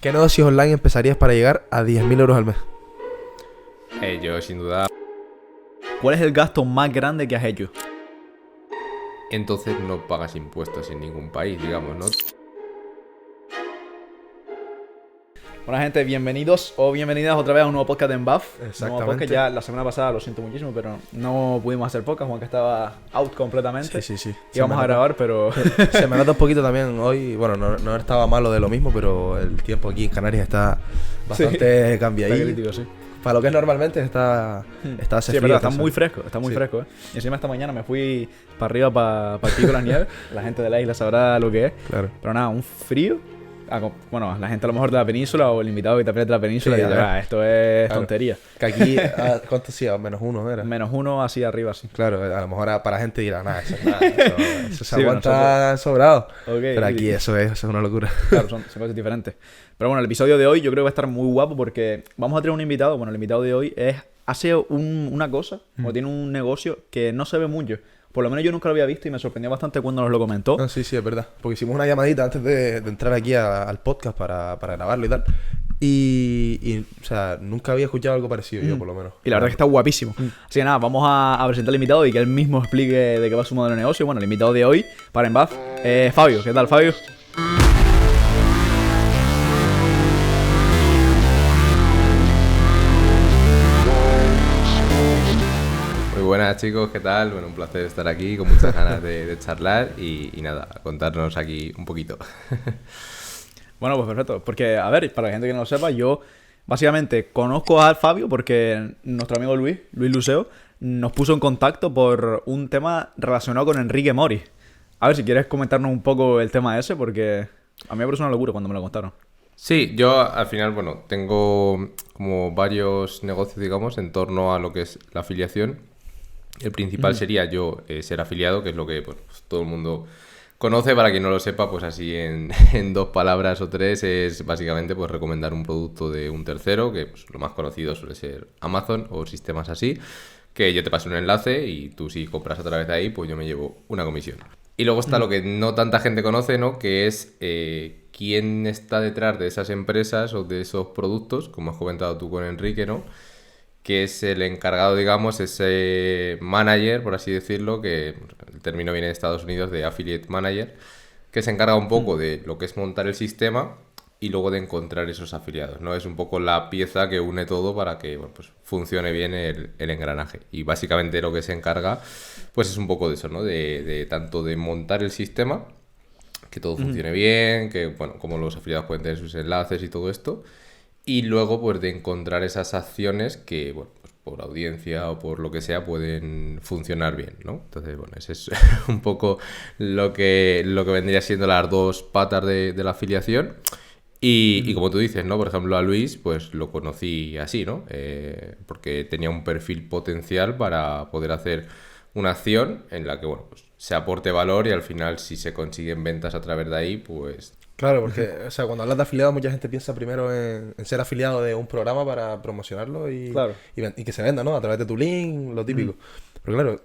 ¿Qué negocios online empezarías para llegar a 10.000 euros al mes? Yo sin duda. ¿Cuál es el gasto más grande que has hecho? Entonces no pagas impuestos en ningún país, digamos, ¿no? Hola gente, bienvenidos o bienvenidas otra vez a un nuevo podcast en BAF. Exactamente. Nuevo podcast. Ya la semana pasada, lo siento muchísimo, pero no pudimos hacer podcast. Juan que estaba out completamente. Sí. Íbamos a grabar, pero... Se me nota un poquito también hoy. Bueno, no estaba malo de lo mismo, pero el tiempo aquí en Canarias está bastante Está cambiadillo. crítico, sí. Para lo que es normalmente está Sí, es verdad, está muy fresco, fresco, Y encima esta mañana me fui para arriba para el pico de las nieves. La gente de la isla sabrá lo que es. Claro. Pero nada, un frío. Bueno, la gente a lo mejor de la península o el invitado que también es de la península Sí, dice, esto es tontería. Que aquí, ¿cuánto sí? -1 era. -1 así arriba, sí. Claro, a lo mejor para gente dirá, nada, eso se Sí, aguanta sobrado. Ok, Pero aquí eso es una locura. Claro, son cosas diferentes. Pero bueno, el episodio de hoy yo creo que va a estar muy guapo porque vamos a tener un invitado. Bueno, el invitado de hoy hace una cosa, o tiene un negocio que no se ve mucho. Por lo menos yo nunca lo había visto y me sorprendió bastante cuando nos lo comentó. No, sí, es verdad. Porque hicimos una llamadita antes de entrar aquí al podcast para grabarlo y tal. Y, o sea, nunca había escuchado algo parecido yo, por lo menos. Y la verdad es que está guapísimo. Así que nada, vamos a presentar al invitado y que él mismo explique de qué va su modelo de negocio. Bueno, el invitado de hoy para Enbaf es Fabio. ¿Qué tal, Fabio? Muy buenas, chicos, ¿qué tal? Bueno, un placer estar aquí, con muchas ganas de charlar y nada, contarnos aquí un poquito. Bueno, pues perfecto. Porque, a ver, para la gente que no lo sepa, yo básicamente conozco a Fabio porque nuestro amigo Luis Luceo, nos puso en contacto por un tema relacionado con Enrique Mori. A ver, si quieres comentarnos un poco el tema ese, porque a mí me parece una locura cuando me lo contaron. Sí, yo al final, bueno, tengo como varios negocios, digamos, en torno a lo que es la afiliación. El principal sería yo ser afiliado, que es lo que pues, todo el mundo conoce. Para quien no lo sepa, pues así en 2 palabras o 3 es básicamente pues recomendar un producto de un tercero, que pues, lo más conocido suele ser Amazon o sistemas así, que yo te paso un enlace y tú si compras a través de ahí, pues yo me llevo una comisión. Y luego está lo que no tanta gente conoce, ¿no? Que es quién está detrás de esas empresas o de esos productos, como has comentado tú con Enrique, ¿no? Que es el encargado, digamos, ese manager, por así decirlo, que el término viene de Estados Unidos, de affiliate manager, que se encarga un poco de lo que es montar el sistema y luego de encontrar esos afiliados, ¿no? Es un poco la pieza que une todo para que bueno, pues funcione bien el engranaje. Y básicamente lo que se encarga, pues es un poco de eso, ¿no? De tanto de montar el sistema, que todo funcione bien, que, bueno, como los afiliados pueden tener sus enlaces y todo esto. Y luego, pues, de encontrar esas acciones que, bueno, pues por audiencia o por lo que sea, pueden funcionar bien, ¿no? Entonces, bueno, ese es un poco lo que vendría siendo las 2 patas de la afiliación. Y como tú dices, ¿no? Por ejemplo, a Luis, pues lo conocí así, ¿no? Porque tenía un perfil potencial para poder hacer una acción en la que, bueno, pues se aporte valor y al final, si se consiguen ventas a través de ahí, pues... Claro, porque o sea, cuando hablas de afiliado, mucha gente piensa primero en ser afiliado de un programa para promocionarlo y que se venda, ¿no? A través de tu link, lo típico. Pero claro,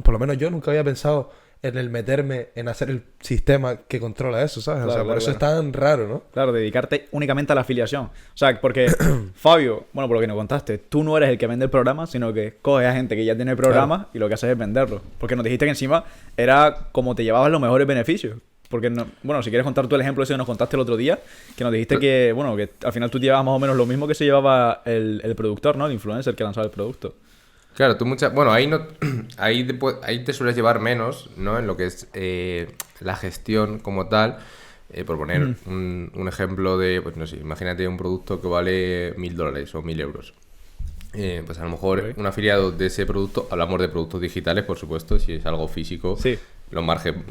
por lo menos yo nunca había pensado en el meterme en hacer el sistema que controla eso, ¿sabes? Claro, por eso es tan raro, ¿no? Claro, dedicarte únicamente a la afiliación. O sea, porque Fabio, bueno, por lo que nos contaste, tú no eres el que vende el programa, sino que coges a gente que ya tiene el programa y lo que haces es venderlo. Porque nos dijiste que encima era como te llevabas los mejores beneficios. Porque, bueno, si quieres contar tú el ejemplo ese que nos contaste el otro día, que nos dijiste que, bueno, que al final tú te llevabas más o menos lo mismo que se llevaba el productor, ¿no? El influencer que lanzaba el producto. Claro, tú bueno, ahí no, ahí te sueles llevar menos, ¿no? En lo que es la gestión como tal. Por poner un ejemplo de, pues no sé, imagínate un producto que vale $1.000 o 1.000 euros. Pues a lo mejor un afiliado de ese producto, hablamos de productos digitales, por supuesto, si es algo físico, sí, los márgenes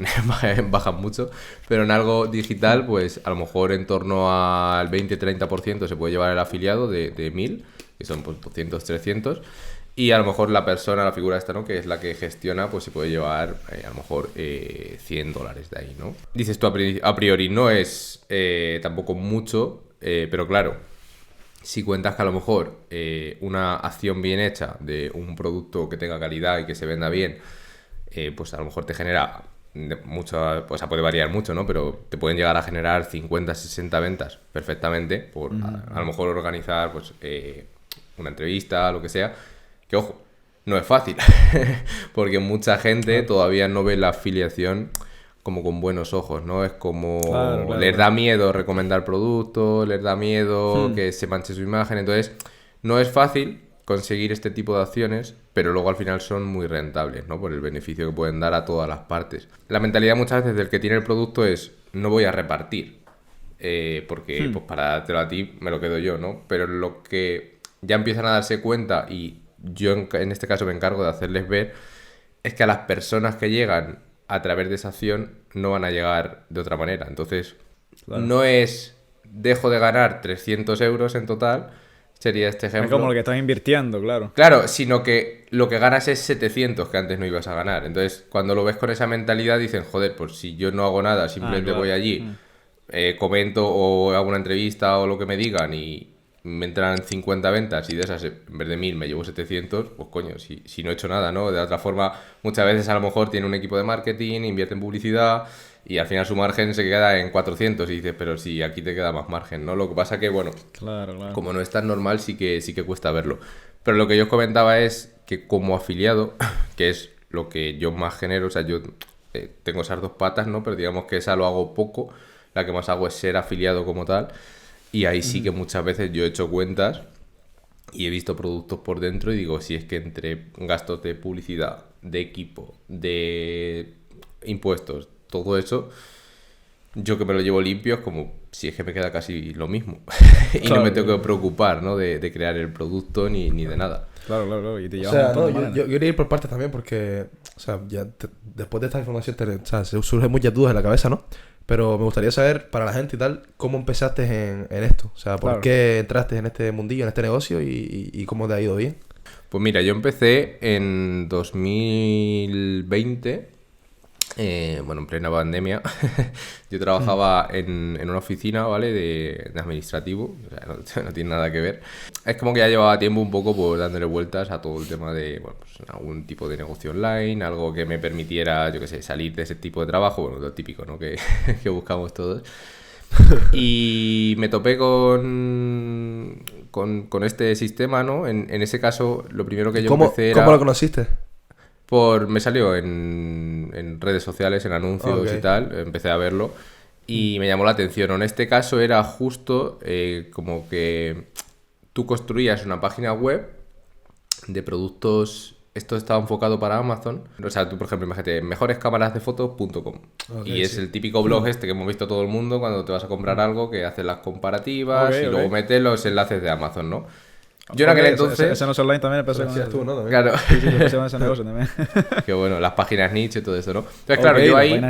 bajan mucho, pero en algo digital, pues a lo mejor en torno al 20-30% se puede llevar el afiliado de 1.000, que son pues 200, 300, y a lo mejor la persona, la figura esta, ¿no? Que es la que gestiona, pues se puede llevar a lo mejor $100 de ahí, ¿no? Dices tú a priori no es tampoco mucho, pero claro, si cuentas que a lo mejor una acción bien hecha de un producto que tenga calidad y que se venda bien, pues a lo mejor te genera o sea, puede variar mucho, ¿no? Pero te pueden llegar a generar 50, 60 ventas perfectamente por a lo mejor organizar pues una entrevista, lo que sea. Que ojo, no es fácil, porque mucha gente todavía no ve la afiliación como con buenos ojos, ¿no? Es como les da miedo recomendar productos, les da miedo que se manche su imagen, entonces no es fácil conseguir este tipo de acciones, pero luego al final son muy rentables, ¿no? Por el beneficio que pueden dar a todas las partes. La mentalidad muchas veces del que tiene el producto es no voy a repartir, porque pues para dártelo a ti me lo quedo yo, ¿no? Pero lo que ya empiezan a darse cuenta, y yo en este caso me encargo de hacerles ver, es que a las personas que llegan a través de esa acción no van a llegar de otra manera. Entonces, no es dejo de ganar 300 euros en total, sería este ejemplo. Es como lo que estás invirtiendo, claro. Claro, sino que lo que ganas es 700 que antes no ibas a ganar. Entonces, cuando lo ves con esa mentalidad, dicen, joder, pues si yo no hago nada, simplemente voy allí, comento o hago una entrevista o lo que me digan y me entran 50 ventas y de esas, en vez de 1000, me llevo 700, pues coño, si no he hecho nada, ¿no? De otra forma, muchas veces a lo mejor tiene un equipo de marketing, invierte en publicidad y al final su margen se queda en 400 y dices, pero si aquí te queda más margen, ¿no? Lo que pasa que, bueno, como no es tan normal, sí que cuesta verlo. Pero lo que yo os comentaba es que como afiliado, que es lo que yo más genero, o sea, yo tengo esas dos patas, ¿no? Pero digamos que esa lo hago poco, la que más hago es ser afiliado como tal. Y ahí sí que muchas veces yo he hecho cuentas y he visto productos por dentro y digo, si es que entre gastos de publicidad, de equipo, de impuestos, todo eso, yo que me lo llevo limpio es como si es que me queda casi lo mismo. Y no me tengo que preocupar, ¿no? de crear el producto ni de nada. Claro. Y te llevas o sea, no, yo quería ir por partes también porque, o sea, después de esta información se surgen muchas dudas en la cabeza, ¿no? Pero me gustaría saber, para la gente y tal, cómo empezaste en esto. O sea, ¿por qué entraste en este mundillo, en este negocio y cómo te ha ido bien? Pues mira, yo empecé en 2020, bueno, en plena pandemia. Yo trabajaba en una oficina, ¿vale? De administrativo, o sea, no tiene nada que ver. Es como que ya llevaba tiempo un poco pues dándole vueltas a todo el tema de, bueno, pues algún tipo de negocio online, algo que me permitiera, yo qué sé, salir de ese tipo de trabajo, bueno, lo típico, ¿no? Que buscamos todos. Y me topé con este sistema, ¿no? En ese caso, lo primero que yo empecé era... ¿Cómo lo conociste? Me salió en redes sociales, en anuncios y tal, empecé a verlo y me llamó la atención. En este caso era justo como que tú construías una página web de productos. Esto estaba enfocado para Amazon. O sea, tú, por ejemplo, imagínate, mejorescamarasdefotos.com. Y es el típico blog este que hemos visto todo el mundo cuando te vas a comprar algo, que haces las comparativas y luego metes los enlaces de Amazon, ¿no? Yo en aquel entonces... Ese no es online también, empecé con tú, ¿no? También. Claro. Sí, empecé con ese negocio también. Que bueno, las páginas nicho y todo eso, ¿no? Entonces, claro, yo ahí...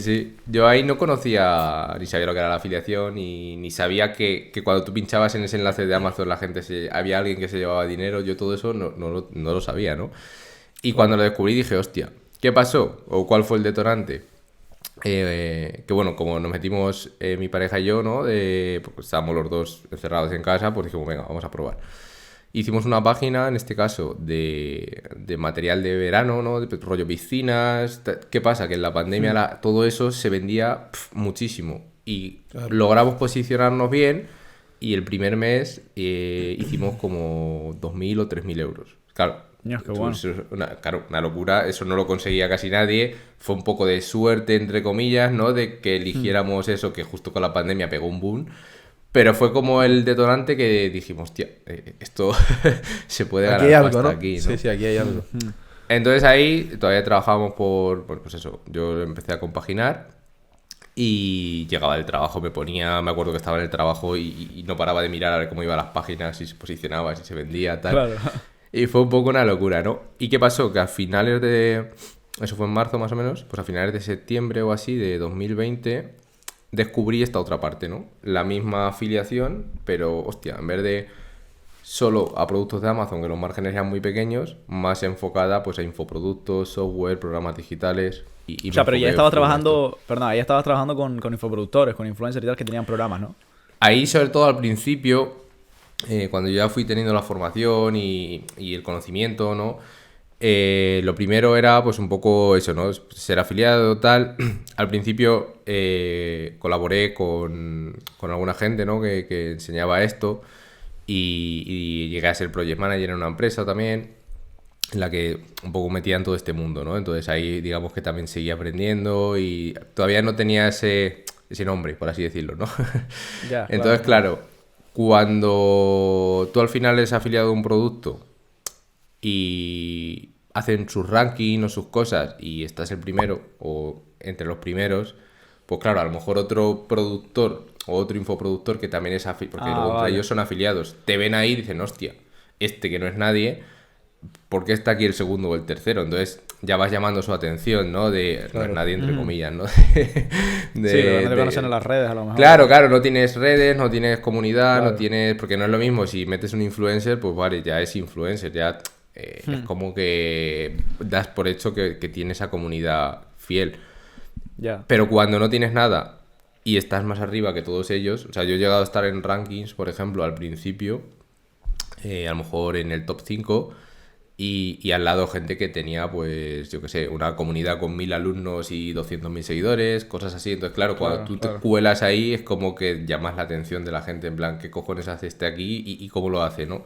Sí. Yo ahí no conocía, ni sabía lo que era la afiliación, ni sabía que cuando tú pinchabas en ese enlace de Amazon la gente había alguien que se llevaba dinero. Yo todo eso no lo sabía, ¿no? Y cuando lo descubrí dije, hostia, ¿qué pasó? ¿O cuál fue el detonante? Que bueno, como nos metimos mi pareja y yo, ¿no? Pues estábamos los dos encerrados en casa, pues dijimos, venga, vamos a probar. Hicimos una página, en este caso, de material de verano, ¿no? De rollo piscinas. ¿Qué pasa? Que en la pandemia todo eso se vendía muchísimo. Y logramos posicionarnos bien y el primer mes hicimos como 2.000 o 3.000 euros. Claro. Qué bueno. Una locura, eso no lo conseguía casi nadie, fue un poco de suerte, entre comillas, ¿no? De que eligiéramos eso, que justo con la pandemia pegó un boom, pero fue como el detonante que dijimos, hostia, esto se puede ganar aquí hay algo, hasta ¿no? aquí, ¿no? Sí, aquí hay algo. Entonces ahí todavía trabajábamos pues eso, yo empecé a compaginar y llegaba del trabajo, me acuerdo que estaba en el trabajo y no paraba de mirar a ver cómo iban las páginas, si se posicionaba, si se vendía, tal. Claro. Y fue un poco una locura, ¿no? ¿Y qué pasó? Que a finales eso fue en marzo más o menos, pues a finales de septiembre o así de 2020 descubrí esta otra parte, ¿no? La misma afiliación, pero, hostia, en vez de solo a productos de Amazon, que los márgenes eran muy pequeños, más enfocada pues a infoproductos, software, programas digitales. O sea, pero ya estabas trabajando, con infoproductores, con influencers y tal, que tenían programas, ¿no? Ahí, sobre todo al principio, cuando ya fui teniendo la formación y el conocimiento, ¿no? Lo primero era pues un poco eso, ¿no? Ser afiliado, tal. Al principio colaboré con alguna gente, ¿no? Que enseñaba esto y llegué a ser project manager en una empresa también, en la que un poco metía en todo este mundo, ¿no? Entonces ahí digamos que también seguía aprendiendo y todavía no tenía ese nombre, por así decirlo, ¿no? Ya, Entonces, claro, cuando tú al final eres afiliado a un producto y hacen sus rankings o sus cosas y estás el primero o entre los primeros, pues claro, a lo mejor otro productor o otro infoproductor que también es afiliado, porque luego entre ellos son afiliados, te ven ahí y dicen, hostia, este que no es nadie, ¿por qué está aquí el segundo o el tercero? Entonces ya vas llamando su atención, ¿no? De no es nadie, entre comillas, ¿no? Sí, pero no te conocen en las redes a lo mejor. Claro, no tienes redes, no tienes comunidad, no tienes... Porque no es lo mismo, si metes un influencer, pues vale, ya es influencer, ya es como que das por hecho que tiene esa comunidad fiel. Ya. Pero cuando no tienes nada y estás más arriba que todos ellos, o sea, yo he llegado a estar en rankings, por ejemplo, al principio, a lo mejor en el top 5, y al lado gente que tenía, pues, yo qué sé, una comunidad con 1000 alumnos y 200.000 seguidores, cosas así. Entonces, claro, cuando tú te cuelas ahí es como que llamas la atención de la gente, en plan, ¿qué cojones hace este aquí y cómo lo hace, no?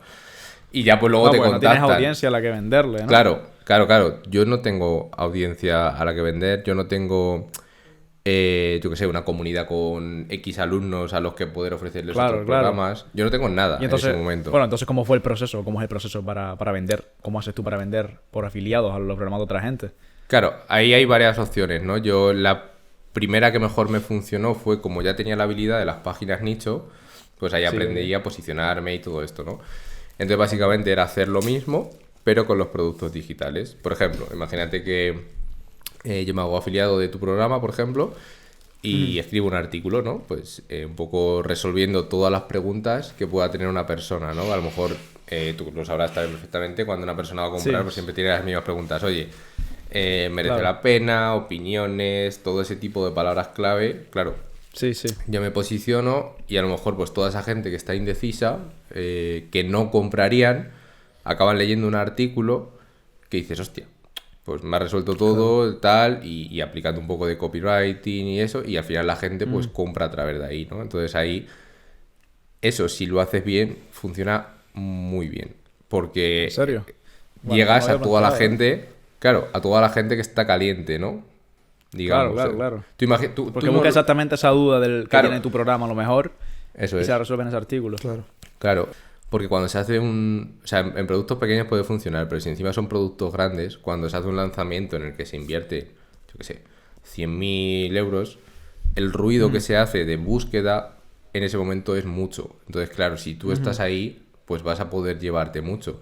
Y ya pues luego te contactan. No tienes audiencia a la que venderle, ¿no? Claro. Yo no tengo audiencia a la que vender, yo no tengo... yo que sé, una comunidad con X alumnos a los que poder ofrecerles otros programas. Yo no tengo nada en ese momento. Bueno, entonces, ¿cómo fue el proceso? ¿Cómo es el proceso para vender? ¿Cómo haces tú para vender por afiliados a los programas de otra gente? Claro, ahí hay varias opciones, ¿no? Yo la primera que mejor me funcionó fue, como ya tenía la habilidad de las páginas nicho, pues ahí aprendí a posicionarme y todo esto, ¿no? Entonces, básicamente era hacer lo mismo, pero con los productos digitales. Por ejemplo, imagínate que... yo me hago afiliado de tu programa, por ejemplo, y escribo un artículo, ¿no? Pues un poco resolviendo todas las preguntas que pueda tener una persona, ¿no? A lo mejor tú lo sabrás también perfectamente, cuando una persona va a comprar, pues siempre tiene las mismas preguntas. Oye, ¿merece la pena? Opiniones, todo ese tipo de palabras clave, claro. Sí. Yo me posiciono y a lo mejor pues toda esa gente que está indecisa, que no comprarían, acaban leyendo un artículo que dices, hostia, pues me ha resuelto todo, tal, y aplicando un poco de copywriting y eso, y al final la gente pues compra a través de ahí, ¿no? Entonces ahí, eso, si lo haces bien, funciona muy bien. Porque ¿En serio? llegas a toda la gente, claro, a toda la gente que está caliente, ¿no? Digamos. Claro. Porque busca exactamente esa duda del que tiene tu programa a lo mejor, eso y se la resuelve en ese artículo. Claro. Porque cuando se hace o sea, en productos pequeños puede funcionar, pero si encima son productos grandes, cuando se hace un lanzamiento en el que se invierte, yo qué sé, 100.000 euros, el ruido que se hace de búsqueda en ese momento es mucho. Entonces, claro, si tú estás ahí, pues vas a poder llevarte mucho.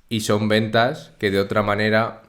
Y son ventas que de otra manera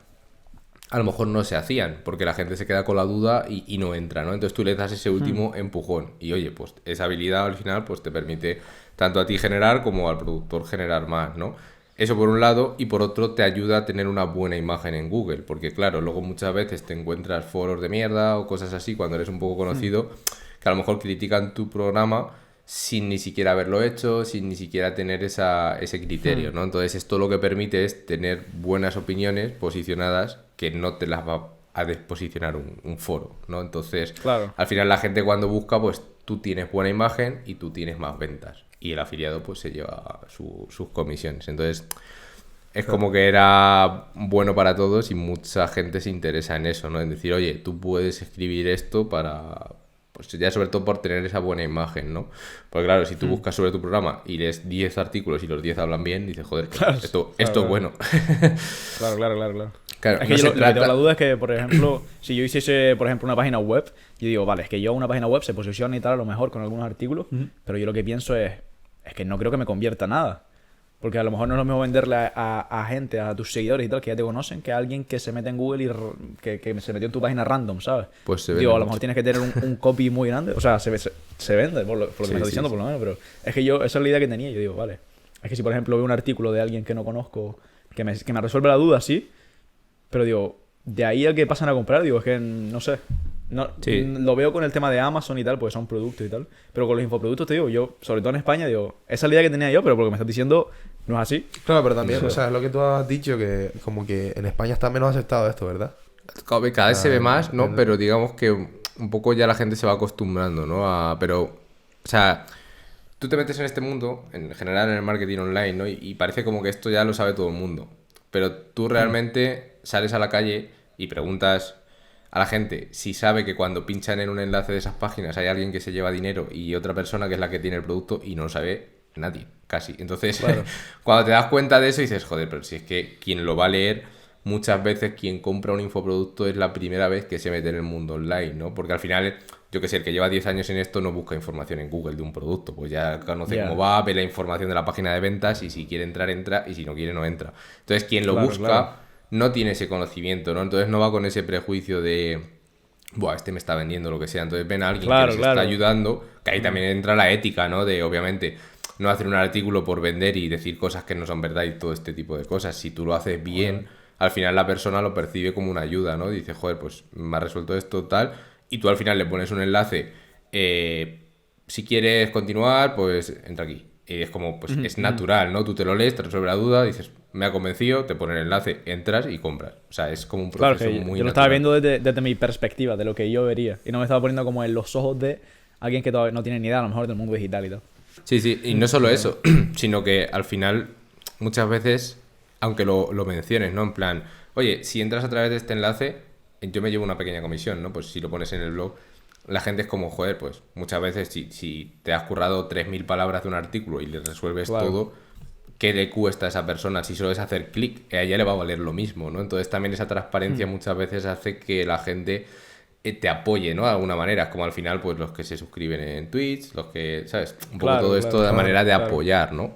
a lo mejor no se hacían, porque la gente se queda con la duda y no entra, ¿no? Entonces tú le das ese último empujón. Y oye, pues esa habilidad al final pues te permite tanto a ti generar como al productor generar más, ¿no? Eso por un lado, y por otro te ayuda a tener una buena imagen en Google, porque claro, luego muchas veces te encuentras foros de mierda o cosas así cuando eres un poco conocido, que a lo mejor critican tu programa sin ni siquiera haberlo hecho, sin ni siquiera tener ese criterio, ¿no? Entonces esto lo que permite es tener buenas opiniones posicionadas que no te las va a desposicionar un foro, ¿no? Entonces, al final la gente cuando busca, pues tú tienes buena imagen y tú tienes más ventas. Y el afiliado pues se lleva sus comisiones. Entonces es como que era bueno para todos y mucha gente se interesa en eso, ¿no? En decir, oye, tú puedes escribir esto para... Pues ya sobre todo por tener esa buena imagen, ¿no? Porque claro, si tú buscas sobre tu programa y lees 10 artículos y los 10 hablan bien, dices, joder, esto es bueno. Claro, es que yo lo que tengo la duda es que, por ejemplo, si yo hiciese, por ejemplo, una página web, yo digo, vale, es que yo una página web se posiciona y tal, a lo mejor con algunos artículos, pero yo lo que pienso es que no creo que me convierta nada. Porque a lo mejor no es lo mismo venderle a gente, a tus seguidores y tal, que ya te conocen, que a alguien que se mete en Google y que se metió en tu página random, ¿sabes? Pues se vende digo, a lo mejor tienes que tener un copy muy grande. O sea, se vende, por lo que me estás diciendo, por lo menos. Pero es que esa es la idea que tenía. Yo digo, vale. Es que si, por ejemplo, veo un artículo de alguien que no conozco, que me resuelve la duda, sí. Pero digo, de ahí a que pasan a comprar, digo, es que no sé. Lo veo con el tema de Amazon y tal, porque son productos y tal. Pero con los infoproductos, te digo, yo, sobre todo en España, digo, esa es la idea que tenía yo, pero por lo que me estás diciendo, ¿No es así? Claro, pero también, o sea, es lo que tú has dicho, que como que en España está menos aceptado esto, ¿verdad? Cada vez se ve más, ¿no? Pero digamos que un poco ya la gente se va acostumbrando, ¿no? Pero, o sea, tú te metes en este mundo, en general en el marketing online, ¿no? Y parece como que esto ya lo sabe todo el mundo. Pero tú realmente sales a la calle y preguntas a la gente si sabe que cuando pinchan en un enlace de esas páginas hay alguien que se lleva dinero y otra persona que es la que tiene el producto, y no lo sabe nadie, casi. Entonces, claro, cuando te das cuenta de eso dices, joder, pero si es que quien lo va a leer, muchas veces quien compra un infoproducto es la primera vez que se mete en el mundo online, ¿no? Porque al final, yo que sé, el que lleva 10 años en esto no busca información en Google de un producto, pues ya conoce cómo va, ve la información de la página de ventas y si quiere entrar, entra, y si no quiere, no entra. Entonces, quien lo busca no tiene ese conocimiento, ¿no? Entonces no va con ese prejuicio de, buah, este me está vendiendo lo que sea. Entonces ven a alguien que les está ayudando, que ahí también entra la ética, ¿no? De, obviamente, no hacer un artículo por vender y decir cosas que no son verdad y todo este tipo de cosas. Si tú lo haces bien, al final la persona lo percibe como una ayuda, ¿no? Dice, joder, pues me ha resuelto esto, tal, y tú al final le pones un enlace, si quieres continuar, pues entra aquí. Y es como, pues es natural, ¿no? Tú te lo lees, te resuelve la duda, dices, me ha convencido, te pone el enlace, entras y compras. O sea, es como un proceso muy natural. Yo lo estaba viendo desde mi perspectiva, de lo que yo vería. Y no me estaba poniendo como en los ojos de alguien que todavía no tiene ni idea, a lo mejor, del mundo digital y tal. Sí, sí, y no solo eso, sino que al final, muchas veces, aunque lo menciones, ¿no? En plan, oye, si entras a través de este enlace, yo me llevo una pequeña comisión, ¿no? Pues si lo pones en el blog, la gente es como, joder, pues muchas veces si te has currado 3.000 palabras de un artículo y le resuelves todo, ¿qué le cuesta a esa persona? Si solo es hacer clic, a ella le va a valer lo mismo, ¿no? Entonces también esa transparencia muchas veces hace que la gente te apoye, ¿no? De alguna manera. Es como al final, pues los que se suscriben en Twitch, los que, ¿sabes? Un poco todo esto de manera de apoyar, ¿no?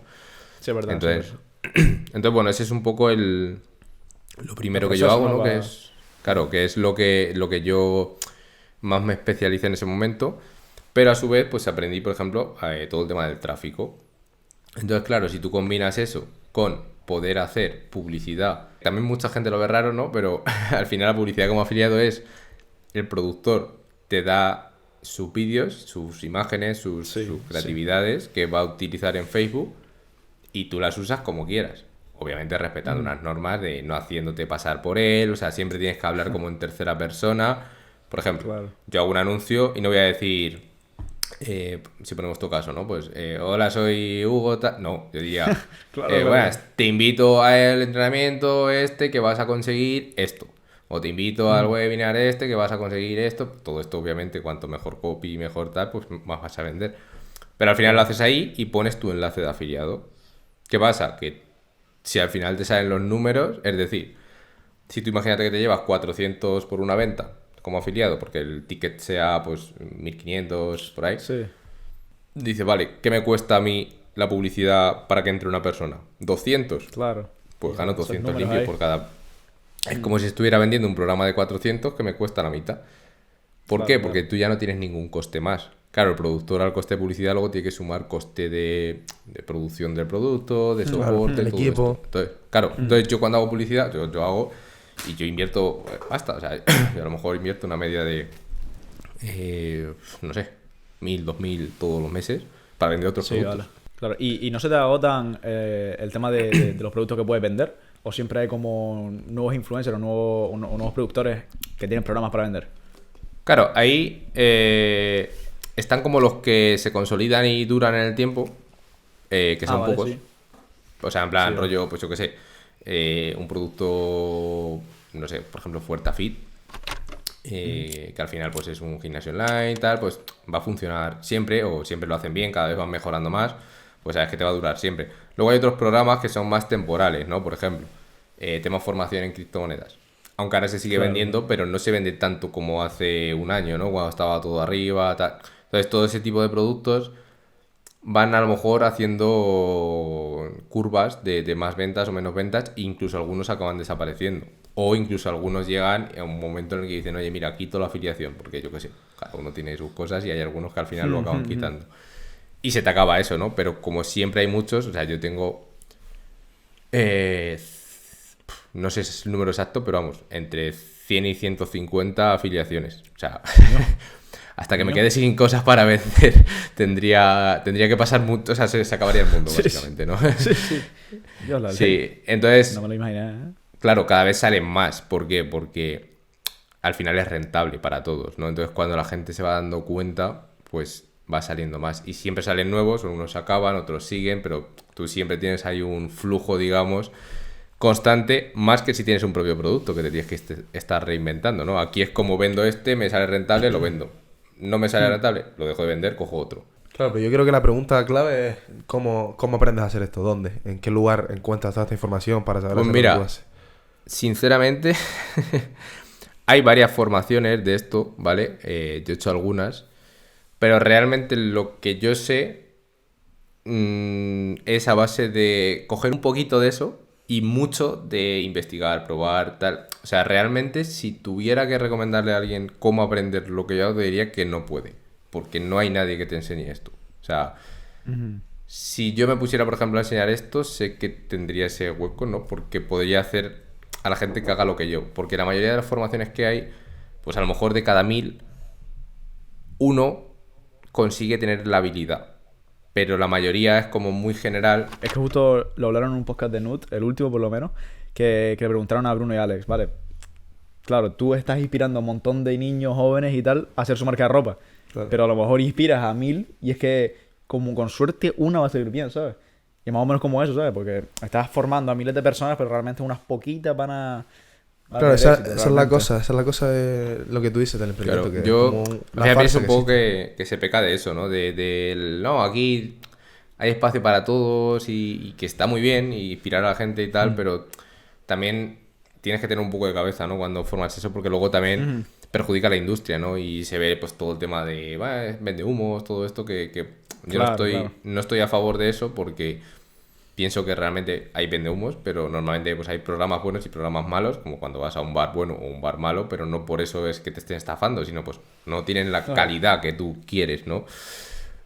Sí, es verdad. Entonces, bueno, ese es un poco lo primero que yo hago, ¿no? Que es, claro, que es lo que yo más me especialicé en ese momento, pero a su vez pues aprendí, por ejemplo, todo el tema del tráfico. Entonces, claro, si tú combinas eso con poder hacer publicidad, también mucha gente lo ve raro, ¿no? Pero al final la publicidad como afiliado es, el productor te da sus vídeos, sus imágenes, sus creatividades que va a utilizar en Facebook y tú las usas como quieras. Obviamente respetando unas normas de no haciéndote pasar por él, o sea, siempre tienes que hablar como en tercera persona. Por ejemplo, yo hago un anuncio y no voy a decir, si ponemos tu caso, ¿no? Pues, hola, soy Hugo, no, yo diría, buenas, te invito al entrenamiento que vas a conseguir esto. O te invito al webinar que vas a conseguir esto. Todo esto, obviamente, cuanto mejor copy, mejor tal, pues más vas a vender. Pero al final lo haces ahí y pones tu enlace de afiliado. ¿Qué pasa? Que si al final te salen los números, es decir, si tú imagínate que te llevas 400 por una venta como afiliado, porque el ticket sea pues 1.500 por ahí, dice, vale, ¿qué me cuesta a mí la publicidad para que entre una persona? 200. Claro. Pues gano 200 limpios por cada... Es como si estuviera vendiendo un programa de 400 que me cuesta la mitad. ¿Por qué? Porque tú ya no tienes ningún coste más. Claro, el productor al coste de publicidad luego tiene que sumar coste de producción del producto, de soporte, del equipo. Entonces, claro, entonces yo cuando hago publicidad, yo hago y yo invierto pasta. O sea, yo a lo mejor invierto una media de, no sé, 1.000, 2.000 todos los meses para vender otros productos. Vale. Claro. ¿Y no se te agotan el tema de los productos que puedes vender? ¿O siempre hay como nuevos influencers o nuevos productores que tienen programas para vender? Claro, ahí están como los que se consolidan y duran en el tiempo, que son pocos. Sí. O sea, en plan, rollo, pues yo qué sé, un producto, no sé, por ejemplo, Fuertafit, que al final pues es un gimnasio online y tal, pues va a funcionar siempre, o siempre lo hacen bien, cada vez van mejorando más, pues sabes que te va a durar siempre. Luego hay otros programas que son más temporales, ¿no? Por ejemplo, tema formación en criptomonedas. Aunque ahora se sigue vendiendo, pero no se vende tanto como hace un año, ¿no? Cuando estaba todo arriba, tal. Entonces, todo ese tipo de productos van a lo mejor haciendo curvas de más ventas o menos ventas, e incluso algunos acaban desapareciendo. O incluso algunos llegan a un momento en el que dicen, oye, mira, quito la afiliación, porque yo qué sé, cada uno tiene sus cosas y hay algunos que al final lo acaban quitando. Y se te acaba eso, ¿no? Pero como siempre hay muchos, o sea, yo tengo... no sé si es el número exacto, pero vamos, entre 100 y 150 afiliaciones. O sea, hasta que me quede sin cosas para vender, tendría que pasar mucho, o sea, se acabaría el mundo, básicamente, ¿no? Sí. Sí, entonces... No me lo imaginé, Claro, cada vez salen más. ¿Por qué? Porque al final es rentable para todos, ¿no? Entonces, cuando la gente se va dando cuenta, pues va saliendo más. Y siempre salen nuevos, unos acaban, otros siguen, pero tú siempre tienes ahí un flujo, digamos, constante, más que si tienes un propio producto que te tienes que estar reinventando, ¿no? Aquí es como vendo me sale rentable, lo vendo. No me sale rentable, lo dejo de vender, cojo otro. Claro, pero yo creo que la pregunta clave es ¿cómo aprendes a hacer esto? ¿Dónde? ¿En qué lugar encuentras toda esta información para saber pues hacer mira, lo que tú haces? Sinceramente, hay varias formaciones de esto, ¿vale? Yo he hecho algunas, pero realmente lo que yo sé es a base de coger un poquito de eso y mucho de investigar, probar, tal. O sea, realmente si tuviera que recomendarle a alguien cómo aprender lo que yo hago, diría que no puede, porque no hay nadie que te enseñe esto. O sea, si yo me pusiera, por ejemplo, a enseñar esto, sé que tendría ese hueco, ¿no? Porque podría hacer a la gente que haga lo que yo. Porque la mayoría de las formaciones que hay, pues a lo mejor de cada 1000, uno consigue tener la habilidad. Pero la mayoría es como muy general. Es que justo lo hablaron en un podcast de Nut, el último por lo menos, que le preguntaron a Bruno y Alex, vale, claro, tú estás inspirando a un montón de niños jóvenes y tal a hacer su marca de ropa. Claro. Pero a lo mejor inspiras a 1000 y es que, como con suerte, una va a salir bien, ¿sabes? Y más o menos como eso, ¿sabes? Porque estás formando a miles de personas, pero realmente unas poquitas van a... Claro, esa es la cosa de lo que tú dices del emprendimiento. Claro, que yo pienso un poco que se peca de eso, ¿no? No, aquí hay espacio para todos y que está muy bien y inspirar a la gente y tal, pero también tienes que tener un poco de cabeza, ¿no? Cuando formas eso, porque luego también perjudica a la industria, ¿no? Y se ve pues todo el tema de vende humos, todo esto que yo no estoy a favor de eso porque pienso que realmente hay vendehumos, pero normalmente pues hay programas buenos y programas malos, como cuando vas a un bar bueno o un bar malo, pero no por eso es que te estén estafando, sino pues no tienen la calidad que tú quieres, ¿no?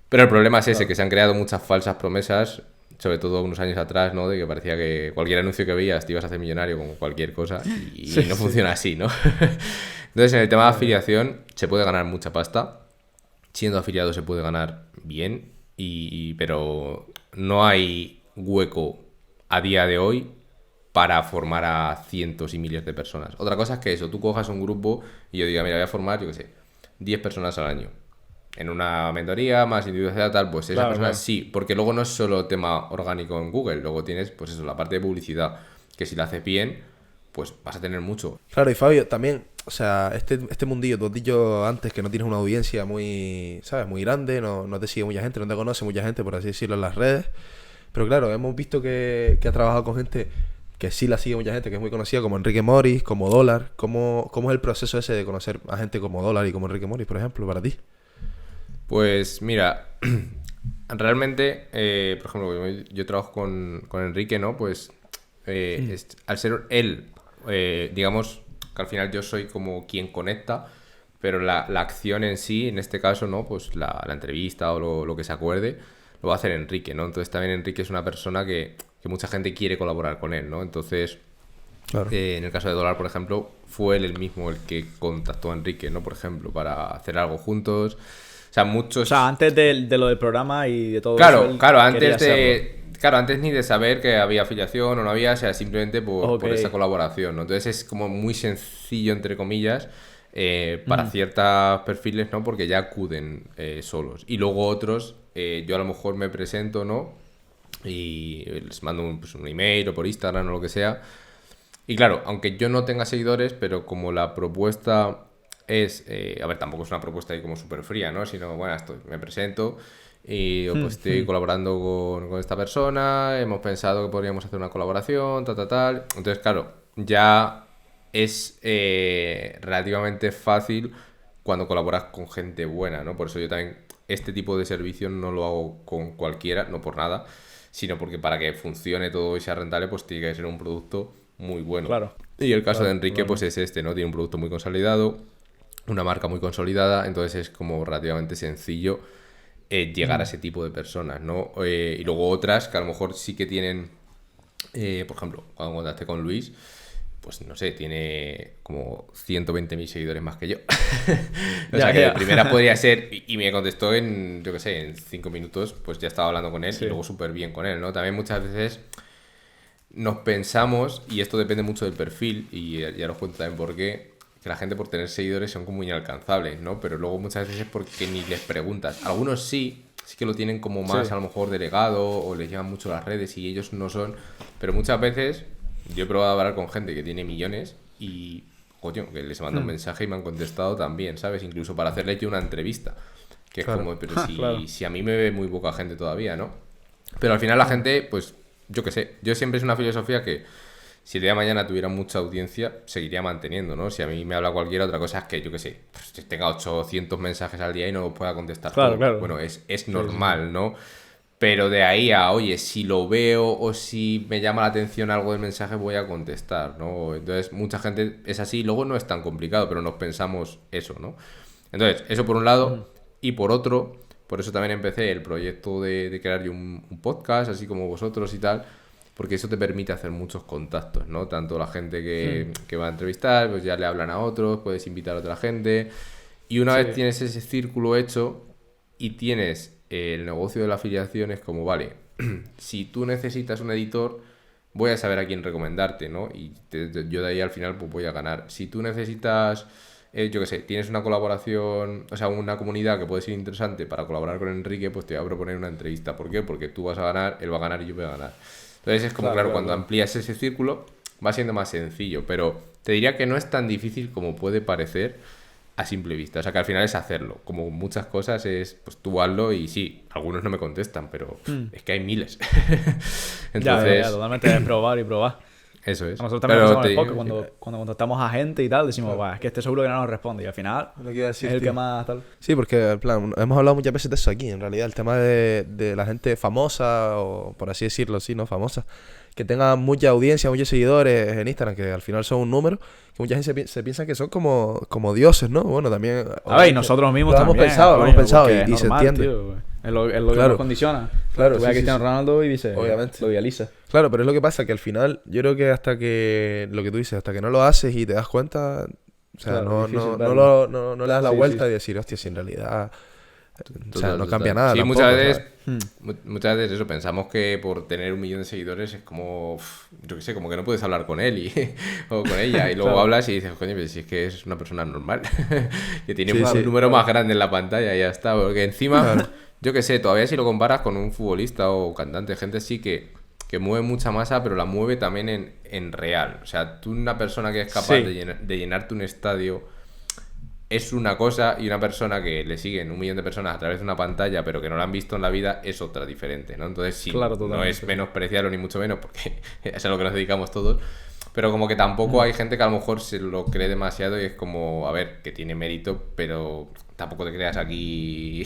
Pero el problema es ese, que se han creado muchas falsas promesas, sobre todo unos años atrás, ¿no? De que parecía que cualquier anuncio que veías te ibas a hacer millonario con cualquier cosa y no funciona así, ¿no? Entonces, en el tema de afiliación se puede ganar mucha pasta. Siendo afiliado se puede ganar bien, pero no hay hueco a día de hoy para formar a cientos y miles de personas. Otra cosa es que eso, tú cojas un grupo y yo diga, mira, voy a formar, yo qué sé, 10 personas al año. En una mentoría más individualizada, tal, pues esas personas sí, porque luego no es solo tema orgánico en Google, luego tienes, pues eso, la parte de publicidad, que si la haces bien, pues vas a tener mucho. Claro, y Fabio, también, o sea, este mundillo, tú has dicho antes que no tienes una audiencia muy, ¿sabes? Muy grande, no te sigue mucha gente, no te conoce mucha gente, por así decirlo, en las redes. Pero claro, hemos visto que has trabajado con gente que sí la sigue mucha gente, que es muy conocida, como Enrique Morris, como Dólar. ¿Cómo es el proceso ese de conocer a gente como Dólar y como Enrique Morris, por ejemplo, para ti? Pues mira, realmente, por ejemplo, yo trabajo con Enrique, ¿no? Pues al ser él, digamos que al final yo soy como quien conecta, pero la acción en sí, en este caso, ¿no? Pues la entrevista o lo que se acuerde, lo va a hacer Enrique, ¿no? Entonces también Enrique es una persona que mucha gente quiere colaborar con él, ¿no? Entonces, claro. En el caso de Dólar, por ejemplo, fue él el mismo el que contactó a Enrique, ¿no? Por ejemplo, para hacer algo juntos. O sea, muchos... O sea, antes de lo del programa y de todo eso. Claro, antes ni de saber que había afiliación o no había, o sea, simplemente por esa colaboración, ¿no? Entonces es como muy sencillo, entre comillas, para ciertos perfiles, ¿no? Porque ya acuden solos. Y luego otros, yo a lo mejor me presento, ¿no? Y les mando un email o por Instagram o lo que sea. Y claro, aunque yo no tenga seguidores, pero como la propuesta es... a ver, tampoco es una propuesta ahí como súper fría, ¿no? Sino, bueno, me presento y pues estoy colaborando con esta persona, hemos pensado que podríamos hacer una colaboración, tal. Entonces, claro, ya es relativamente fácil cuando colaboras con gente buena, ¿no? Por eso yo también este tipo de servicio no lo hago con cualquiera, no por nada, sino porque para que funcione todo y sea rentable, pues tiene que ser un producto muy bueno. Claro. Y el caso de Enrique, pues es este, ¿no? Tiene un producto muy consolidado, una marca muy consolidada, entonces es como relativamente sencillo llegar a ese tipo de personas, ¿no? Y luego otras que a lo mejor sí que tienen, por ejemplo, cuando contacté con Luis, pues no sé, tiene como 120.000 seguidores más que yo. O sea, que de primera podría ser, y me contestó en, yo qué sé, en 5 minutos, pues ya estaba hablando con él y luego súper bien con él, ¿no? También muchas veces nos pensamos, y esto depende mucho del perfil, y ya os cuento también por qué, que la gente por tener seguidores son como inalcanzables, ¿no? Pero luego muchas veces es porque ni les preguntas. Algunos sí que lo tienen como más a lo mejor delegado o les llevan mucho las redes y ellos no son, pero muchas veces yo he probado a hablar con gente que tiene millones y, coño, que les manda un mensaje y me han contestado también, ¿sabes? Incluso para hacerle yo una entrevista, que es como, pero si a mí me ve muy poca gente todavía, ¿no? Pero al final la gente, pues, yo qué sé, yo siempre es una filosofía que si el día de mañana tuviera mucha audiencia, seguiría manteniendo, ¿no? Si a mí me habla cualquiera, otra cosa es que, yo qué sé, pues, tenga 800 mensajes al día y no pueda contestar todo. Claro. Bueno, es normal, ¿no? Pero de ahí a, oye, si lo veo o si me llama la atención algo del mensaje, voy a contestar, ¿no? Entonces, mucha gente es así. Luego no es tan complicado, pero nos pensamos eso, ¿no? Entonces, eso por un lado. Y por otro, por eso también empecé el proyecto de crear yo un podcast, así como vosotros y tal, porque eso te permite hacer muchos contactos, ¿no? Tanto la gente que va a entrevistar, pues ya le hablan a otros, puedes invitar a otra gente. Y una vez tienes ese círculo hecho y tienes el negocio de la afiliación, es como, vale, si tú necesitas un editor, voy a saber a quién recomendarte, ¿no? Y yo de ahí al final pues voy a ganar. Si tú necesitas, yo qué sé, tienes una colaboración, o sea, una comunidad que puede ser interesante para colaborar con Enrique, pues te voy a proponer una entrevista. ¿Por qué? Porque tú vas a ganar, él va a ganar y yo voy a ganar. Entonces es como, claro, cuando amplías ese círculo va siendo más sencillo, pero te diría que no es tan difícil como puede parecer a simple vista. O sea, que al final es hacerlo. Como muchas cosas es, pues tú hazlo y sí, algunos no me contestan, pero es que hay miles. Entonces... Ya, totalmente es probar y probar. Eso es. A nosotros también nos pasamos el podcast, cuando contactamos a gente y tal, decimos, es que este seguro que no nos responde. Y al final es el que más tal. Sí, porque en plan, hemos hablado muchas veces de eso aquí, en realidad. El tema de la gente famosa, o por así decirlo, sí, ¿no? Famosa. Que tenga mucha audiencia, muchos seguidores en Instagram, que al final son un número, que mucha gente se piensa que son como dioses, ¿no? Bueno, también... A ver, y nosotros mismos también. Lo hemos pensado y normal, se entiende. Tío, es lo que nos condiciona. Claro, tú ves a Cristiano Ronaldo y dices, obviamente. Lo idealiza. Claro, pero es lo que pasa, que al final, yo creo que hasta que, lo que tú dices, hasta que no lo haces y te das cuenta, o sea, no le das la vuelta y decir, hostia, si en realidad... O sea, no cambia nada. Sí, tampoco, muchas veces eso, pensamos que por tener 1 millón de seguidores es como, yo qué sé, como que no puedes hablar con él o con ella. Y luego hablas y dices, coño, pero si es que es una persona normal, que tiene un número más grande en la pantalla y ya está. Porque encima, yo qué sé, todavía si lo comparas con un futbolista o cantante, gente sí que mueve mucha masa, pero la mueve también en real. O sea, tú una persona que es capaz de llenarte un estadio... Es una cosa, y una persona que le siguen 1 millón de personas a través de una pantalla, pero que no la han visto en la vida, es otra diferente, ¿no? Entonces, sí, no es menospreciarlo ni mucho menos, porque es a lo que nos dedicamos todos, pero como que tampoco hay gente que a lo mejor se lo cree demasiado y es como, a ver, que tiene mérito, pero tampoco te creas aquí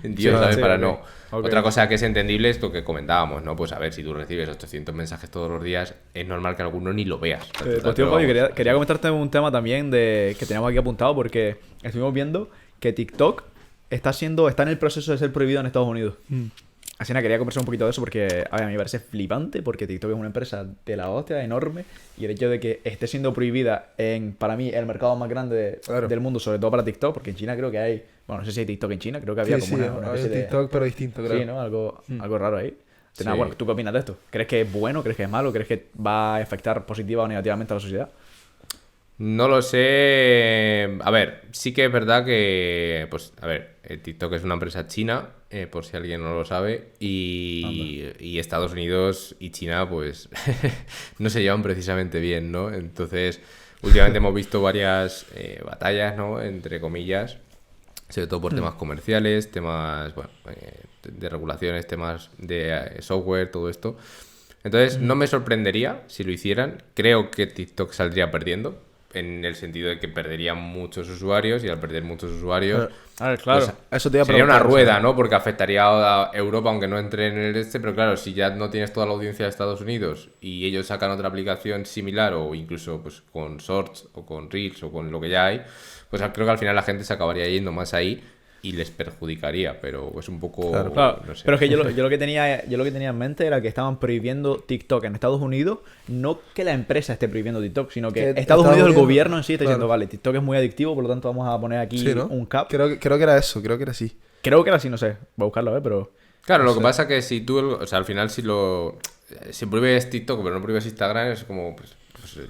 Dios, ¿sabes? Para no. Otra cosa que es entendible es lo que comentábamos, ¿no? Pues a ver, si tú recibes 800 mensajes todos los días, es normal que alguno ni lo veas. Pues tío, Fabio, quería comentarte un tema también que teníamos aquí apuntado, porque estuvimos viendo que TikTok está en el proceso de ser prohibido en Estados Unidos. Así que quería conversar un poquito de eso porque a mí me parece flipante, porque TikTok es una empresa de la hostia, enorme, y el hecho de que esté siendo prohibida en, para mí, el mercado más grande del mundo, sobre todo para TikTok, porque en China creo que hay, bueno, no sé si hay TikTok en China, creo que había una especie de TikTok, pero distinto, creo. Sí, ¿no? Algo raro ahí. Nada, bueno, ¿tú qué opinas de esto? ¿Crees que es bueno? ¿Crees que es malo? ¿Crees que va a afectar positiva o negativamente a la sociedad? No lo sé. A ver, sí que es verdad que, pues, a ver, TikTok es una empresa china, por si alguien no lo sabe, y Estados Unidos y China, pues, no se llevan precisamente bien, ¿no? Entonces, últimamente hemos visto varias batallas, ¿no? Entre comillas, sobre todo por temas comerciales, temas, bueno, de regulaciones, temas de software, todo esto. Entonces, no me sorprendería si lo hicieran. Creo que TikTok saldría perdiendo, en el sentido de que perderían muchos usuarios, y al perder muchos usuarios, claro, pues, eso te iba a sería una preguntar, rueda, ¿no? Porque afectaría a Europa, aunque no entre en el pero claro, si ya no tienes toda la audiencia de Estados Unidos y ellos sacan otra aplicación similar, o incluso pues con Shorts o con Reels o con lo que ya hay, pues creo que al final la gente se acabaría yendo más ahí. y les perjudicaría, pero es un poco... Claro. No sé. Pero es que yo lo que tenía en mente era que estaban prohibiendo TikTok en Estados Unidos, no que la empresa esté prohibiendo TikTok, sino que Estados Unidos, el gobierno en sí está diciendo, vale, TikTok es muy adictivo, por lo tanto vamos a poner aquí un cap. Creo que era eso, creo que era así. Creo que era así, no sé, voy a buscarlo, pero... Claro, lo que pasa es que si tú, o sea, al final si prohíbes TikTok pero no prohíbes Instagram, es como, pues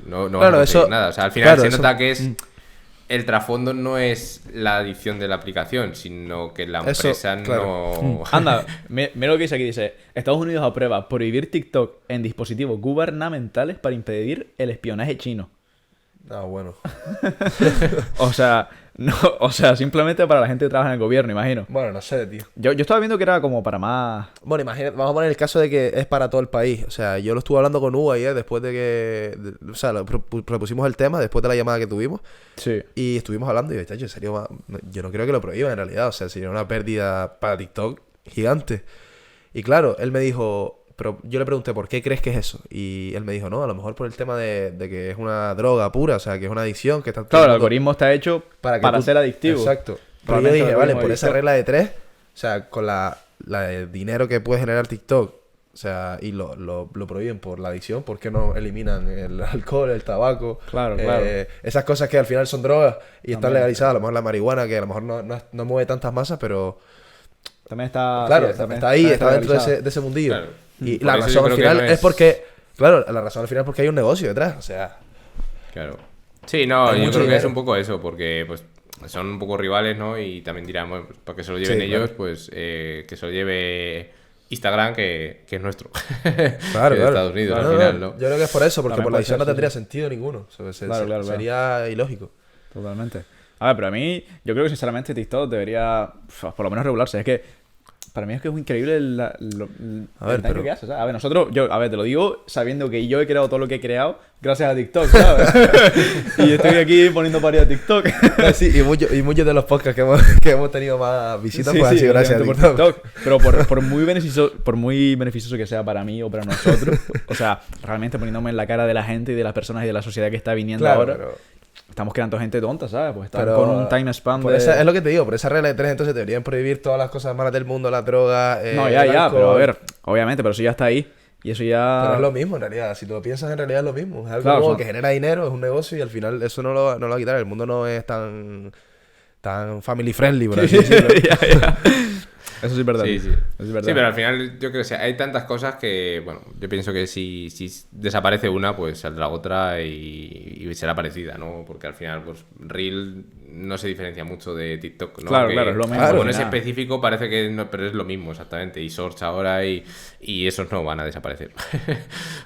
no vas a conseguir nada. O sea, al final se nota que es... El trasfondo no es la adicción de la aplicación, sino que la empresa no... Anda, mira lo que dice aquí. Dice, Estados Unidos aprueba prohibir TikTok en dispositivos gubernamentales para impedir el espionaje chino. Ah, bueno. O sea, simplemente para la gente que trabaja en el gobierno, imagino. Bueno, no sé, tío. Yo estaba viendo que era como para más... Bueno, imagínate, vamos a poner el caso de que es para todo el país. O sea, yo lo estuve hablando con Hugo ayer después de que... o sea, propusimos el tema después de la llamada que tuvimos. Sí. Y estuvimos hablando y yo, en serio, yo no creo que lo prohíban en realidad. O sea, sería una pérdida para TikTok gigante. Y claro, él me dijo... Pero yo le pregunté, ¿por qué crees que es eso? Y él me dijo, no, a lo mejor por el tema de que es una droga pura, o sea, que es una adicción, que está... Claro, el algoritmo está hecho para ser adictivo. Exacto. Pero yo dije, vale, por esa regla de 3, o sea, con la de dinero que puede generar TikTok, o sea, y lo prohíben por la adicción, ¿por qué no eliminan el alcohol, el tabaco? Claro. Esas cosas que al final son drogas y están legalizadas, a lo mejor la marihuana, que a lo mejor no mueve tantas masas, pero... También está... Claro, sí, está ahí, está dentro de ese mundillo. Claro. Y la razón al final es porque... Claro, la razón al final es porque hay un negocio detrás, o sea... Claro. Sí, no, yo creo que es un poco eso, porque pues son un poco rivales, ¿no? Y también dirán, bueno, pues, para que se lo lleven ellos, pues que se lo lleve Instagram, que es nuestro. Claro, de Estados Unidos, al final, ¿no? Yo creo que es por eso, porque por la edición no tendría sí. sentido ninguno. Claro. Sería ilógico. Totalmente. A ver, pero a mí, yo creo que sinceramente TikTok debería, por lo menos regularse. Es que para mí es que es increíble el daño que hace, ¿sabes? A ver, te lo digo sabiendo que yo he creado todo lo que he creado gracias a TikTok, ¿sabes? Y estoy aquí poniendo paridas a TikTok. Sí, y muchos de los podcasts que hemos tenido más visitas pues han sido gracias a TikTok. Pero por muy beneficioso que sea para mí o para nosotros, o sea, realmente poniéndome en la cara de la gente y de las personas y de la sociedad que está viniendo ahora... Estamos creando gente tonta, ¿sabes? Pues están con un time span de... es lo que te digo, por esa regla de 3 entonces deberían prohibir todas las cosas malas del mundo, la droga, no, ya, pero a ver, obviamente, pero eso ya está ahí. Y eso ya... Pero es lo mismo en realidad, si tú lo piensas en realidad es lo mismo. Es algo nuevo que genera dinero, es un negocio y al final eso no lo va a quitar. El mundo no es tan family friendly, por así decirlo. Eso sí es verdad. Sí. Eso es verdad. Sí, pero al final yo creo que hay tantas cosas que, bueno, yo pienso que si desaparece una, pues saldrá otra y será parecida, ¿no? Porque al final, pues, Reel no se diferencia mucho de TikTok, ¿no? Claro, es lo mismo. Como no es específico, parece que no, pero es lo mismo, exactamente. Y Shorts ahora y esos no van a desaparecer.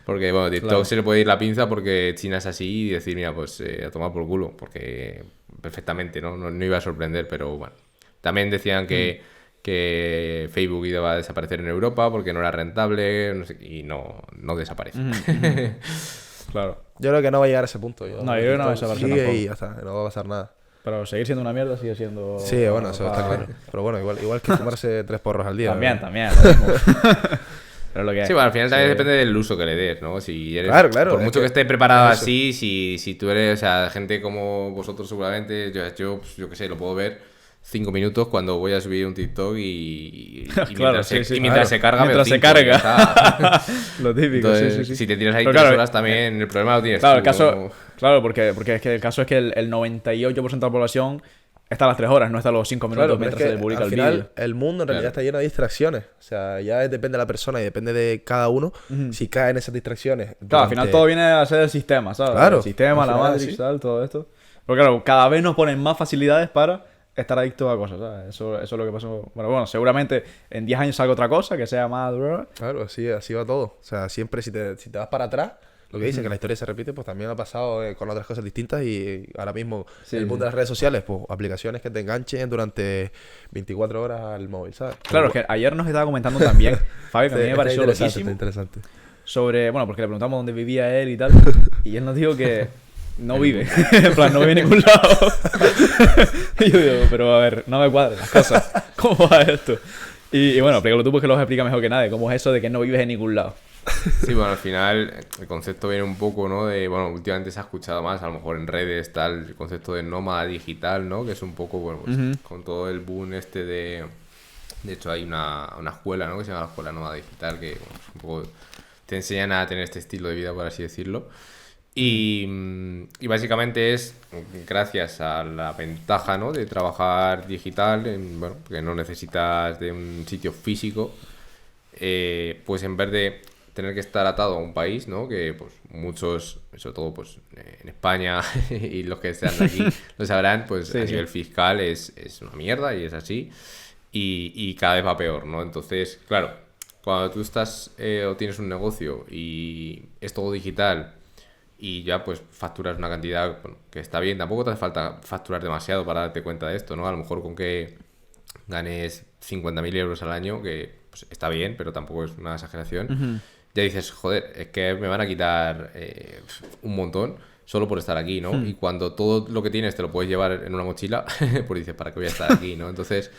Porque, bueno, TikTok se le puede ir la pinza porque China es así y decir, mira, pues a tomar por culo, porque perfectamente, no iba a sorprender, pero bueno. También decían que Facebook iba a desaparecer en Europa porque no era rentable, no sé, y no desaparece. Claro. Yo creo que no va a llegar a ese punto. Yo creo que no va a desaparecer tampoco. y ya está, no va a pasar nada. Pero seguir siendo una mierda sigue siendo... Sí, bueno, eso está claro. Pero bueno, igual que fumarse 3 porros al día. También, lo mismo. Pero lo que sí, bueno, al final también depende del uso que le des, ¿no? Si eres, claro. Por mucho que esté preparado así, si tú eres, o sea, gente como vosotros seguramente, yo qué sé, lo puedo ver 5 minutos cuando voy a subir un TikTok y mientras se carga, mientras se carga. Lo típico. Entonces, sí. Si te tiras ahí 3 horas también, el problema lo tienes tú. Claro, porque es que el caso es que el 98% de la población está a las 3 horas, no está a los 5 minutos mientras se publica el vídeo. Al final, el mundo en realidad está lleno de distracciones. O sea, ya depende de la persona y depende de cada uno si cae en esas distracciones. Claro, al final todo viene a ser el sistema, ¿sabes? Claro. El sistema, la Matrix, tal, todo esto. Pero claro, cada vez nos ponen más facilidades para estar adicto a cosas, ¿sabes? Eso es lo que pasó. Bueno, seguramente en 10 años salga otra cosa que sea más... Claro, así va todo. O sea, siempre si te vas para atrás, lo que dicen que la historia se repite, pues también ha pasado con otras cosas distintas y ahora mismo el mundo de las redes sociales, pues aplicaciones que te enganchen durante 24 horas al móvil, ¿sabes? Claro, es que ayer nos estaba comentando también, Fabio, que a mí me pareció loquísimo. Interesante. Sobre, bueno, porque le preguntamos dónde vivía él y tal, y él nos dijo que no vive, en plan, no vive en ningún lado. Y yo digo, pero a ver, no me cuadren las cosas, ¿cómo va esto? Y bueno, explícalo tú porque lo explica mejor que nadie, cómo es eso de que no vives en ningún lado. Sí, bueno, al final el concepto viene un poco, ¿no? De, bueno, últimamente se ha escuchado más, a lo mejor en redes está el concepto de nómada digital, ¿no? Que es un poco, bueno, pues con todo el boom este de... De hecho hay una escuela, ¿no? Que se llama la Escuela Nómada Digital, que bueno, un poco te enseñan a tener este estilo de vida, por así decirlo. Y básicamente es gracias a la ventaja, ¿no? De trabajar digital, bueno, que no necesitas de un sitio físico, pues en vez de tener que estar atado a un país, ¿no? Que pues muchos, sobre todo pues en España y los que están aquí lo sabrán, pues sí, a nivel fiscal es una mierda y es así. Y cada vez va peor, ¿no? Entonces, claro, cuando tú estás o tienes un negocio y es todo digital y ya pues facturas una cantidad, bueno, que está bien, tampoco te hace falta facturar demasiado para darte cuenta de esto, ¿no? A lo mejor con que ganes 50.000 euros al año, que pues, está bien, pero tampoco es una exageración, ya dices, joder, es que me van a quitar un montón solo por estar aquí, ¿no? Y cuando todo lo que tienes te lo puedes llevar en una mochila, pues dices, ¿para qué voy a estar aquí, no? Entonces...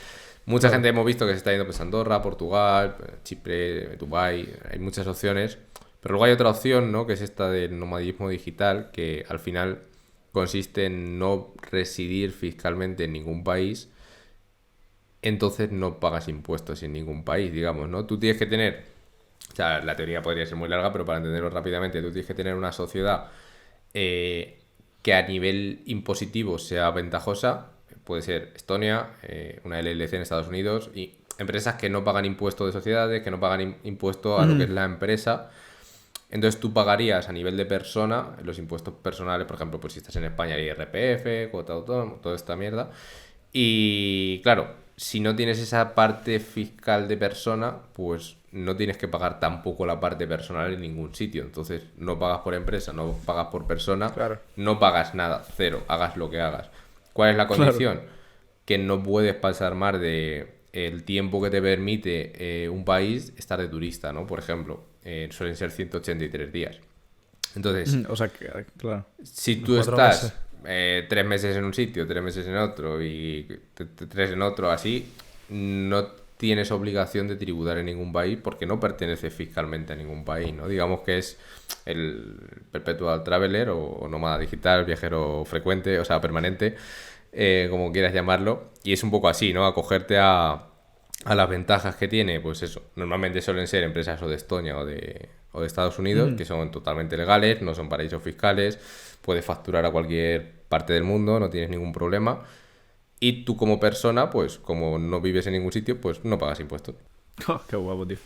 Mucha gente hemos visto que se está yendo pues a Andorra, Portugal, Chipre, Dubái, hay muchas opciones, pero luego hay otra opción, ¿no? Que es esta del nomadismo digital, que al final consiste en no residir fiscalmente en ningún país, entonces no pagas impuestos en ningún país, digamos, ¿no? Tú tienes que tener, o sea, la teoría podría ser muy larga, pero para entenderlo rápidamente, tú tienes que tener una sociedad que a nivel impositivo sea ventajosa. Puede ser Estonia, una LLC en Estados Unidos y empresas que no pagan impuesto de sociedades, que no pagan impuesto a lo que es la empresa. Entonces tú pagarías a nivel de persona los impuestos personales, por ejemplo, pues si estás en España hay IRPF, cuota autónoma, toda esta mierda. Y claro, si no tienes esa parte fiscal de persona, pues no tienes que pagar tampoco la parte personal en ningún sitio. Entonces no pagas por empresa, no pagas por persona, claro. No pagas nada, cero, hagas lo que hagas. ¿Cuál es la condición? Claro. Que no puedes pasar más de el tiempo que te permite un país estar de turista, ¿no? Por ejemplo, suelen ser 183 días. Entonces, o sea, claro. Si tú estás 3 meses en un sitio, 3 meses en otro y 3 en otro, así, no tienes obligación de tributar en ningún país porque no perteneces fiscalmente a ningún país, ¿no? Digamos que es el perpetual traveler o nómada digital, viajero frecuente, o sea, permanente, como quieras llamarlo, y es un poco así, ¿no? Acogerte a las ventajas que tiene, pues eso, normalmente suelen ser empresas o de Estonia o de Estados Unidos, que son totalmente legales, no son paraísos fiscales, puedes facturar a cualquier parte del mundo, no tienes ningún problema, y tú como persona, pues como no vives en ningún sitio, pues no pagas impuestos. Oh, qué guapo, tío.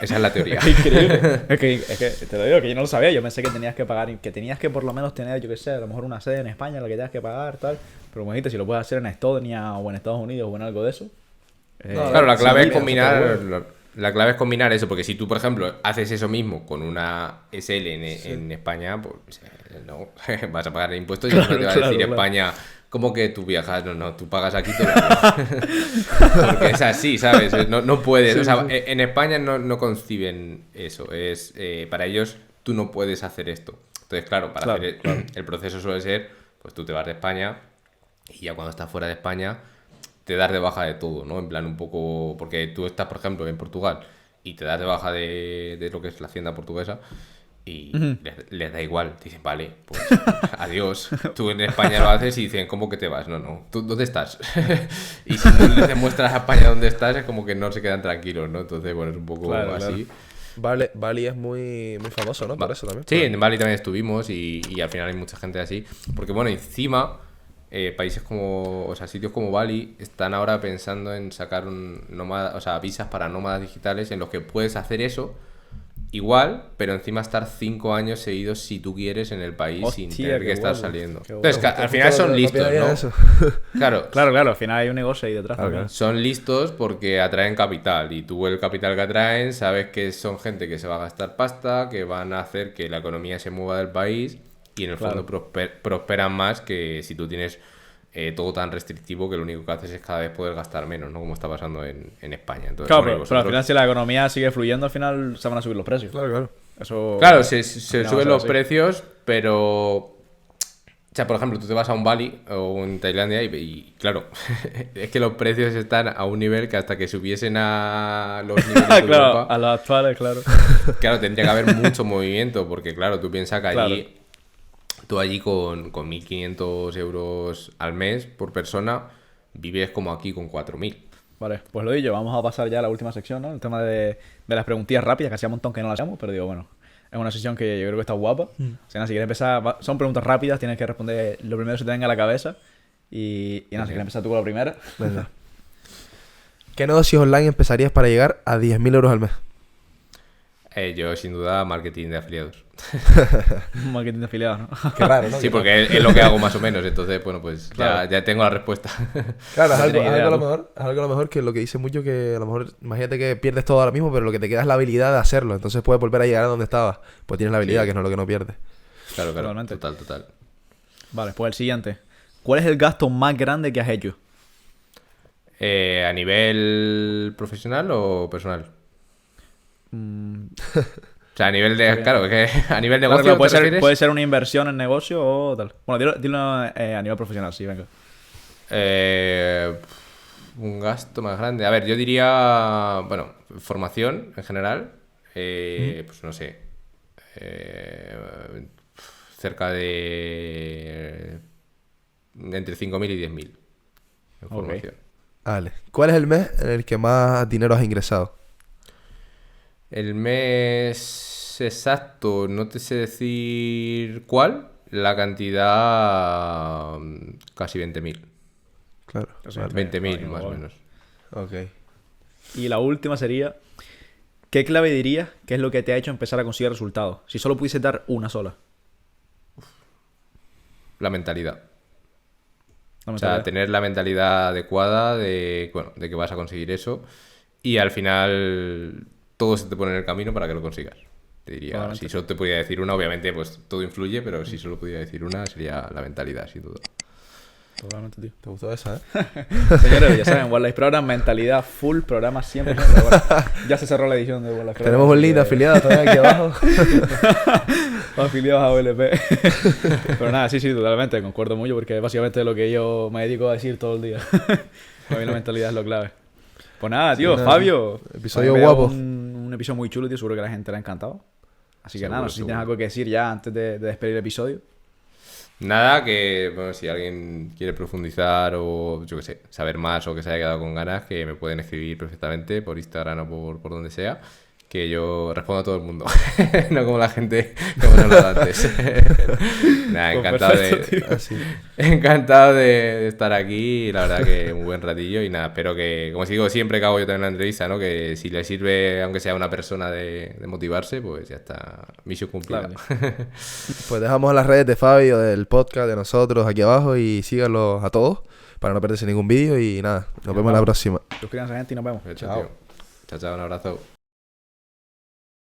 Esa es la teoría. Es increíble. Es que te lo digo, que yo no lo sabía. Yo pensé que tenías que pagar, que tenías que por lo menos tener, yo qué sé, a lo mejor una sede en España en la que tengas que pagar, tal. Pero como dijiste, si lo puedes hacer en Estonia o en Estados Unidos o en algo de eso. Claro, la clave es combinar. La clave es combinar eso, porque si tú, por ejemplo, haces eso mismo con una SL en España, pues no, vas a pagar impuestos y no te va a decir España. Como que tú viajas, no, tú pagas aquí todo. Porque es así, ¿sabes? No puedes. Sí, o sea, en España no conciben eso. Es para ellos tú no puedes hacer esto. Entonces, claro, para hacer el proceso suele ser, pues tú te vas de España y ya cuando estás fuera de España te das de baja de todo, ¿no? En plan un poco, porque tú estás, por ejemplo, en Portugal y te das de baja de lo que es la hacienda portuguesa. Y les da igual, dicen, vale, pues adiós. Tú en España lo haces y dicen, ¿cómo que te vas? No, ¿tú dónde estás? Y si tú les demuestras a España dónde estás, es como que no se quedan tranquilos, ¿no? Entonces, bueno, es un poco así. Claro. Bali es muy famoso, ¿no? Por eso también. Sí, en Bali también estuvimos y al final hay mucha gente así. Porque, bueno, encima, países como, o sea, sitios como Bali están ahora pensando en sacar visas para nómadas digitales en los que puedes hacer eso igual, pero encima estar 5 años seguidos si tú quieres en el país. Hostia, sin tener que estar saliendo. Entonces, al final son listos, ¿no? Claro, al final hay un negocio ahí detrás. Claro. Son listos porque atraen capital y tú el capital que atraen sabes que son gente que se va a gastar pasta, que van a hacer que la economía se mueva del país y en el fondo prosperan más que si tú tienes todo tan restrictivo que lo único que haces es cada vez poder gastar menos, ¿no? Como está pasando en España. Entonces, claro, pero al final si la economía sigue fluyendo, al final se van a subir los precios. Claro. Eso, claro, se suben los precios, pero sea, por ejemplo, tú te vas a un Bali o en Tailandia y claro, es que los precios están a un nivel que hasta que subiesen a los niveles de Claro, Europa, a los actuales, claro. claro, tendría que haber mucho movimiento, porque claro, tú piensas que allí, Claro. tú allí con 1.500 euros al mes por persona, vives como aquí con 4.000. Vale, pues lo dicho, vamos a pasar ya a la última sección, ¿no? El tema de las preguntillas rápidas, que hacía un montón que no las hacíamos, pero digo, bueno, es una sección que yo creo que está guapa. O sea, nada, si quieres empezar, son preguntas rápidas, tienes que responder lo primero que se te venga a la cabeza. Y nada, si quieres empezar tú con la primera. Venga. ¿Qué negocios online empezarías para llegar a 10.000 euros al mes? Yo, sin duda, marketing de afiliados. Marketing de afiliados, ¿no? Qué raro, ¿no? Sí, porque es lo que hago más o menos, entonces, bueno, pues Claro. ya tengo la respuesta. Claro, es No algo, tenía idea, a lo ¿no? mejor, es algo a lo mejor que lo que dice mucho que a lo mejor, imagínate que pierdes todo ahora mismo, pero lo que te queda es la habilidad de hacerlo. Entonces puedes volver a llegar a donde estabas. Pues tienes la habilidad, Sí. que es lo que no pierdes. Claro, Totalmente. total. Vale, pues el siguiente. ¿Cuál es el gasto más grande que has hecho? ¿A nivel profesional o personal? O sea, a nivel de... Claro, es que a nivel Claro, negocio, claro, ¿te refieres? puede ser una inversión en negocio o tal. Bueno, dilo a nivel profesional, sí, venga. Un gasto más grande. A ver, yo diría, bueno, formación en general. Pues no sé. Cerca de... Entre 5.000 y 10.000 en formación. Vale. ¿Cuál es el mes en el que más dinero has ingresado? El mes exacto, no te sé decir cuál. La cantidad, casi 20.000. Claro. Casi Vale. 20.000 Vale, más o vale. menos. Ok. Y la última sería, ¿qué clave dirías que es lo que te ha hecho empezar a conseguir resultados? Si solo pudiese dar una sola. La mentalidad. No me O sea, sabía. tener la mentalidad adecuada de, bueno, de que vas a conseguir eso y al final todo se te pone en el camino para que lo consigas. Te diría, Totalmente. si solo te pudiera decir una, obviamente pues todo influye, pero si solo pudiera decir una sería la mentalidad, sin duda. Totalmente, tío. ¿Te gustó esa, Señores, ya saben, Wildlife Program, mentalidad full, programa 100%. Bueno, ya se cerró la edición de Wildlife Program. Tenemos un link de afiliado todavía aquí abajo. Afiliados a OLP. Pero nada, sí, totalmente, concuerdo mucho porque es básicamente lo que yo me dedico a decir todo el día. Para mí la mentalidad es lo clave. Pues nada, tío, nada, Fabio. episodio me ha guapo. Un episodio muy chulo, tío, seguro que a la gente le ha encantado. Así que Seguro, nada, no sé si seguro. tienes algo que decir ya antes de despedir el episodio. Nada, que bueno, si alguien quiere profundizar o yo qué sé, saber más o que se haya quedado con ganas, que me pueden escribir perfectamente por Instagram o por donde sea, que yo respondo a todo el mundo. No como la gente que hemos hablado antes. Nada, Pues encantado perfecto, tío. Así. encantado de estar aquí, la verdad que un buen ratillo y nada, espero que, como os digo siempre que hago yo también una entrevista, ¿no? Que si le sirve, aunque sea a una persona de motivarse, pues ya está, misión cumplida. Claro. Pues dejamos las redes de Fabio, del podcast, de nosotros aquí abajo y síganlos a todos para no perderse ningún vídeo y nada, nos vemos la próxima. Suscríbanse, gente, y nos vemos. Hecho, Chao. tío. Chao, un abrazo.